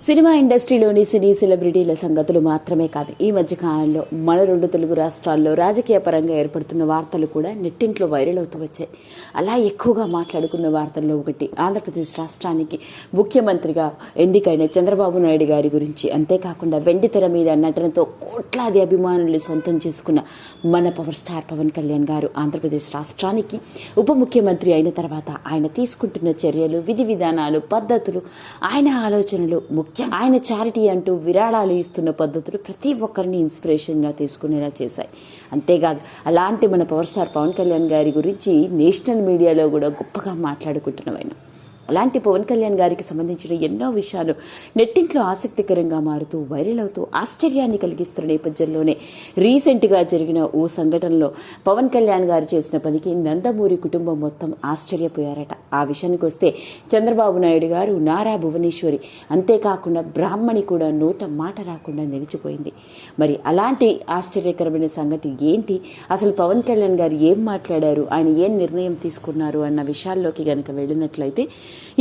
Cinema ఇండస్ట్రీలోని సినీ సెలబ్రిటీల సంగతులు మాత్రమే కాదు, ఈ మధ్య కాలంలో మన రెండు తెలుగు రాష్ట్రాల్లో రాజకీయ పరంగా ఏర్పడుతున్న వార్తలు కూడా నెట్టింట్లో వైరల్ అవుతూ వచ్చాయి. అలా ఎక్కువగా మాట్లాడుకున్న వార్తల్లో ఒకటి ఆంధ్రప్రదేశ్ రాష్ట్రానికి ముఖ్యమంత్రిగా ఎన్నికైన చంద్రబాబు నాయుడు గారి గురించి. అంతేకాకుండా వెండితెర మీద నటనతో కోట్లాది అభిమానులు సొంతం చేసుకున్న మన పవర్ స్టార్ పవన్ కళ్యాణ్ గారు ఆంధ్రప్రదేశ్ రాష్ట్రానికి ఉప ముఖ్యమంత్రి అయిన తర్వాత ఆయన తీసుకుంటున్న చర్యలు, విధి విధానాలు, పద్ధతులు, ఆయన ఆలోచనలు, ఆయన చారిటీ అంటూ విరాళాలు ఇస్తున్న పద్ధతులు ప్రతి ఒక్కరిని ఇన్స్పిరేషన్గా తీసుకునేలా చేశాయి. అంతేకాదు, అలాంటి మన పవర్ స్టార్ పవన్ కళ్యాణ్ గారి గురించి నేషనల్ మీడియాలో కూడా గొప్పగా మాట్లాడుకుంటున్నవైన అలాంటి పవన్ కళ్యాణ్ గారికి సంబంధించిన ఎన్నో విషయాలు నెట్టింట్లో ఆసక్తికరంగా మారుతూ వైరల్ అవుతూ ఆశ్చర్యాన్ని కలిగిస్తున్న నేపథ్యంలోనే రీసెంట్గా జరిగిన ఓ సంఘటనలో పవన్ కళ్యాణ్ గారు చేసిన పనికి నందమూరి కుటుంబం మొత్తం ఆశ్చర్యపోయారట. ఆ విషయానికి వస్తే చంద్రబాబు నాయుడు గారు, నారా భువనేశ్వరి, అంతేకాకుండా బ్రాహ్మణి కూడా నోట మాట రాకుండా నిలిచిపోయింది. మరి అలాంటి ఆశ్చర్యకరమైన సంగతి ఏంటి, అసలు పవన్ కళ్యాణ్ గారు ఏం మాట్లాడారు, ఆయన ఏం నిర్ణయం తీసుకున్నారు అన్న విషయాల్లోకి గనక వెళ్ళినట్లయితే,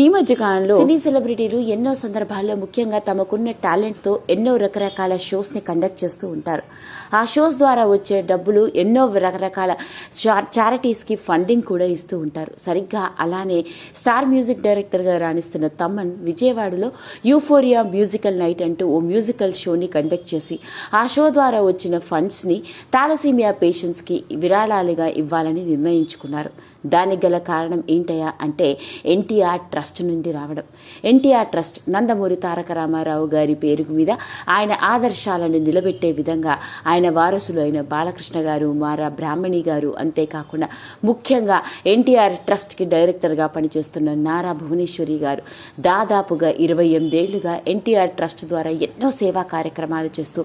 ఈ మధ్య కాలంలో సినీ సెలబ్రిటీలు ఎన్నో సందర్భాల్లో ముఖ్యంగా తమకున్న టాలెంట్తో ఎన్నో రకరకాల షోస్ని కండక్ట్ చేస్తూ ఉంటారు. ఆ షోస్ ద్వారా వచ్చే డబ్బులు ఎన్నో రకరకాల చారిటీస్కి ఫండింగ్ కూడా ఇస్తూ ఉంటారు. సరిగ్గా అలానే స్టార్ మ్యూజిక్ డైరెక్టర్గా రాణిస్తున్న తమన్ విజయవాడలో యూఫోరియా మ్యూజికల్ నైట్ అంటూ ఓ మ్యూజికల్ షోని కండక్ట్ చేసి ఆ షో ద్వారా వచ్చిన ఫండ్స్ని థాలసీమియా పేషెంట్స్కి విరాళాలుగా ఇవ్వాలని నిర్ణయించుకున్నారు. దానికి గల కారణం ఏంటయా అంటే ఎన్టీఆర్ ట్రస్ట్ నుండి రావడం. ఎన్టీఆర్ ట్రస్ట్ నందమూరి తారక రామారావు గారి పేరు మీద ఆయన ఆదర్శాలను నిలబెట్టే విధంగా ఆయన వారసులు అయిన బాలకృష్ణ గారు, మారా బ్రాహ్మణి గారు, అంతేకాకుండా ముఖ్యంగా ఎన్టీఆర్ ట్రస్ట్కి డైరెక్టర్గా పనిచేస్తున్న నారా భువనేశ్వరి గారు దాదాపుగా 28 ఏళ్లుగా ఎన్టీఆర్ ట్రస్ట్ ద్వారా ఎన్నో సేవా కార్యక్రమాలు చేస్తూ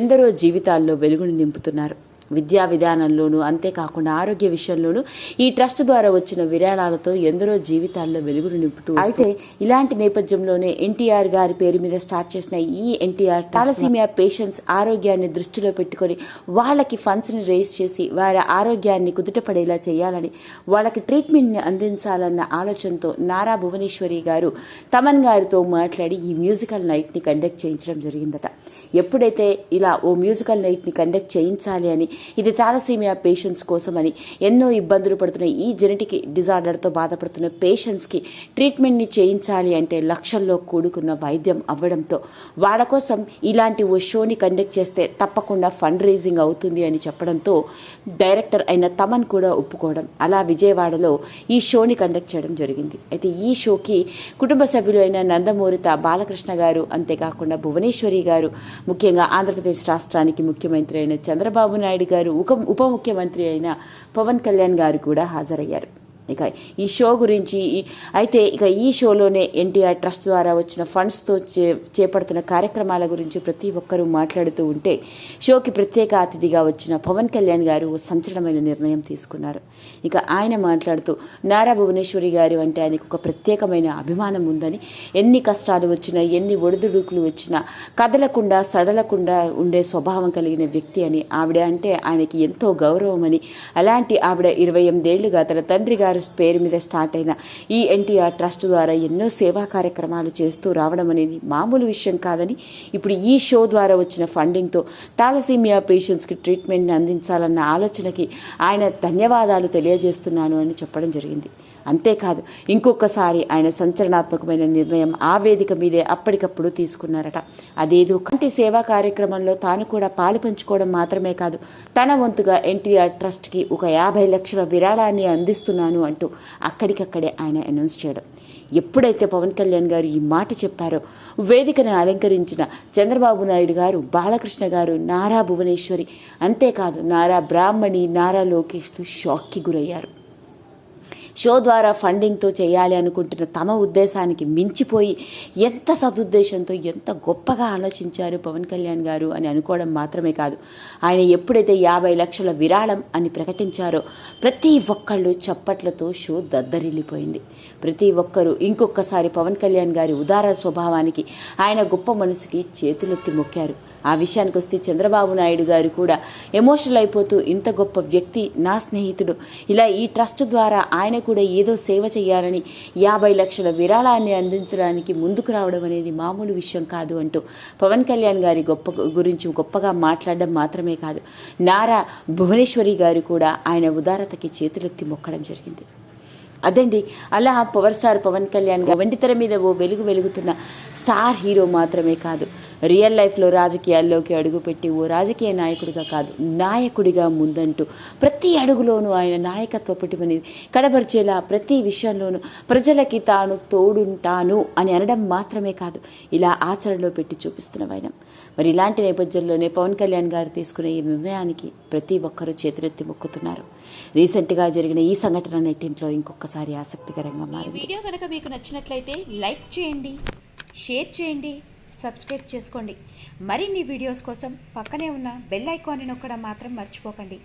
ఎందరో జీవితాల్లో వెలుగును నింపుతున్నారు. విద్యా విధానంలోనూ, అంతేకాకుండా ఆరోగ్య విషయంలోనూ ఈ ట్రస్ట్ ద్వారా వచ్చిన విరాళాలతో ఎందరో జీవితాల్లో వెలుగును నింపుతూ. అయితే ఇలాంటి నేపథ్యంలోనే ఎన్టీఆర్ గారి పేరు మీద స్టార్ట్ చేసిన ఈ ఎన్టీఆర్ థాలసీమియా పేషెంట్స్ ఆరోగ్యాన్ని దృష్టిలో పెట్టుకొని వాళ్ళకి ఫండ్స్ని రేజ్ చేసి వారి ఆరోగ్యాన్ని కుదుటపడేలా చేయాలని, వాళ్ళకి ట్రీట్మెంట్ని అందించాలన్న ఆలోచనతో నారా భువనేశ్వరి గారు తమన్ గారితో మాట్లాడి ఈ మ్యూజికల్ నైట్ని కండక్ట్ చేయించడం జరిగిందట. ఎప్పుడైతే ఇలా ఓ మ్యూజికల్ నైట్ని కండక్ట్ చేయించాలి అని, ఇది థాలసీమియా పేషెంట్స్ కోసమని, ఎన్నో ఇబ్బందులు పడుతున్న ఈ జెనెటిక్ డిజార్డర్తో బాధపడుతున్న పేషెంట్స్కి ట్రీట్మెంట్ని చేయించాలి అంటే లక్షల్లో కూడుకున్న వైద్యం అవ్వడంతో వాళ్ళ కోసం ఇలాంటి ఓ షోని కండక్ట్ చేస్తే తప్పకుండా ఫండ్ రైజింగ్ అవుతుంది అని చెప్పడంతో డైరెక్టర్ అయిన తమన్ కూడా ఒప్పుకోవడం, అలా విజయవాడలో ఈ షోని కండక్ట్ చేయడం జరిగింది. అయితే ఈ షోకి కుటుంబ సభ్యులు అయిన నందమూరి బాలకృష్ణ గారు, అంతేకాకుండా భువనేశ్వరి గారు, ముఖ్యంగా ఆంధ్రప్రదేశ్ రాష్ట్రానికి ముఖ్యమంత్రి అయిన చంద్రబాబు నాయుడు గారు, ఉప ముఖ్యమంత్రి అయిన పవన్ కళ్యాణ్ గారు కూడా హాజరయ్యారు. ఇక ఈ షో గురించి ఈ షోలోనే ఎన్టీఆర్ ట్రస్ట్ ద్వారా వచ్చిన ఫండ్స్తో చేపడుతున్న కార్యక్రమాల గురించి ప్రతి ఒక్కరూ మాట్లాడుతూ ఉంటే, షోకి ప్రత్యేక అతిథిగా వచ్చిన పవన్ కళ్యాణ్ గారు సంచలనమైన నిర్ణయం తీసుకున్నారు. ఇక ఆయన మాట్లాడుతూ, నారా భువనేశ్వరి గారు అంటే ఆయనకు ఒక ప్రత్యేకమైన అభిమానం ఉందని, ఎన్ని కష్టాలు వచ్చినా, ఎన్ని ఒడిదుడుకులు వచ్చినా కదలకుండా సడలకుండా ఉండే స్వభావం కలిగిన వ్యక్తి అని, ఆవిడ అంటే ఆయనకి ఎంతో గౌరవం అని, అలాంటి ఆవిడ 28 ఏళ్లుగా తన తండ్రి గారు పేరు మీద స్టార్ట్ అయిన ఈ ఎన్టీఆర్ ట్రస్ట్ ద్వారా ఎన్నో సేవా కార్యక్రమాలు చేస్తూ రావడం అనేది మామూలు విషయం కాదని, ఇప్పుడు ఈ షో ద్వారా వచ్చిన ఫండింగ్తో థాలసీమియా పేషెంట్స్కి ట్రీట్మెంట్ని అందించాలన్న ఆలోచనకి ఆయన ధన్యవాదాలు తెలియజేస్తున్నాను అని చెప్పడం జరిగింది. అంతేకాదు, ఇంకొకసారి ఆయన సంచలనాత్మకమైన నిర్ణయం ఆ వేదిక మీదే అప్పటికప్పుడు తీసుకున్నారట. అదేదో కంటి సేవా కార్యక్రమంలో తాను కూడా పాలు పంచుకోవడం మాత్రమే కాదు, తన వంతుగా ఎన్టీఆర్ ట్రస్ట్కి ఒక 50 లక్షల విరాళాన్ని అందిస్తున్నాను అంటూ అక్కడికక్కడే ఆయన అనౌన్స్ చేయడం. ఎప్పుడైతే పవన్ కళ్యాణ్ గారు ఈ మాట చెప్పారో, వేదికను అలంకరించిన చంద్రబాబు నాయుడు గారు, బాలకృష్ణ గారు, నారా భువనేశ్వరి, అంతేకాదు నారా బ్రాహ్మణి, నారా లోకేష్ షాక్కి గురయ్యారు. షో ద్వారా ఫండింగ్తో చేయాలి అనుకుంటున్న తమ ఉద్దేశానికి మించిపోయి ఎంత సదుద్దేశంతో, ఎంత గొప్పగా ఆలోచించారు పవన్ కళ్యాణ్ గారు అని అనుకోవడం మాత్రమే కాదు, ఆయన ఎప్పుడైతే 50 లక్షల విరాళం అని ప్రకటించారో ప్రతి ఒక్కళ్ళు చప్పట్లతో షో దద్దరిల్లిపోయింది. ప్రతి ఒక్కరూ ఇంకొకసారి పవన్ కళ్యాణ్ గారి ఉదార స్వభావానికి, ఆయన గొప్ప మనసుకి చేతులెత్తి మొక్కారు. ఆ విషయానికి వస్తే చంద్రబాబు నాయుడు గారు కూడా ఎమోషనల్ అయిపోతూ, ఇంత గొప్ప వ్యక్తి నా స్నేహితుడు, ఇలా ఈ ట్రస్ట్ ద్వారా ఆయన కూడా ఏదో సేవ చేయాలని 50 లక్షల విరాళాన్ని అందించడానికి ముందుకు రావడం అనేది మామూలు విషయం కాదు అంటూ పవన్ కళ్యాణ్ గారి గురించి గొప్పగా మాట్లాడడం మాత్రమే కాదు, నారా భువనేశ్వరి గారు కూడా ఆయన ఉదారతకి చేతులెత్తి మొక్కడం జరిగింది. అదండి, అలా పవర్ స్టార్ పవన్ కళ్యాణ్ గారు వెండితెర మీద ఓ వెలుగుతున్న స్టార్ హీరో మాత్రమే కాదు, రియల్ లైఫ్లో రాజకీయాల్లోకి అడుగుపెట్టి ఓ రాజకీయ నాయకుడిగా కాదు, నాయకుడిగా ముందంటూ ప్రతి అడుగులోనూ ఆయన నాయకత్వ పటిమని కనబరిచేలా ప్రతి విషయంలోనూ ప్రజలకి తాను తోడుంటాను అని అనడం మాత్రమే కాదు, ఇలా ఆచరణలో పెట్టి చూపిస్తున్న వైనం. మరి ఇలాంటి నేపథ్యంలోనే పవన్ కళ్యాణ్ గారు తీసుకునే ఈ నిర్ణయానికి ప్రతి ఒక్కరూ చేతులెత్తి మొక్కుతున్నారు. రీసెంట్గా జరిగిన ఈ సంఘటన నెట్టింట్లో ఇంకొకసారి ఆసక్తికరంగా మారింది. వీడియో కనుక మీకు నచ్చినట్లయితే లైక్ చేయండి, షేర్ చేయండి, సబ్స్క్రైబ్ చేసుకోండి. మరిన్ని వీడియోస్ కోసం పక్కనే ఉన్న బెల్ ఐకాన్ని నొక్కడం మాత్రం మర్చిపోకండి.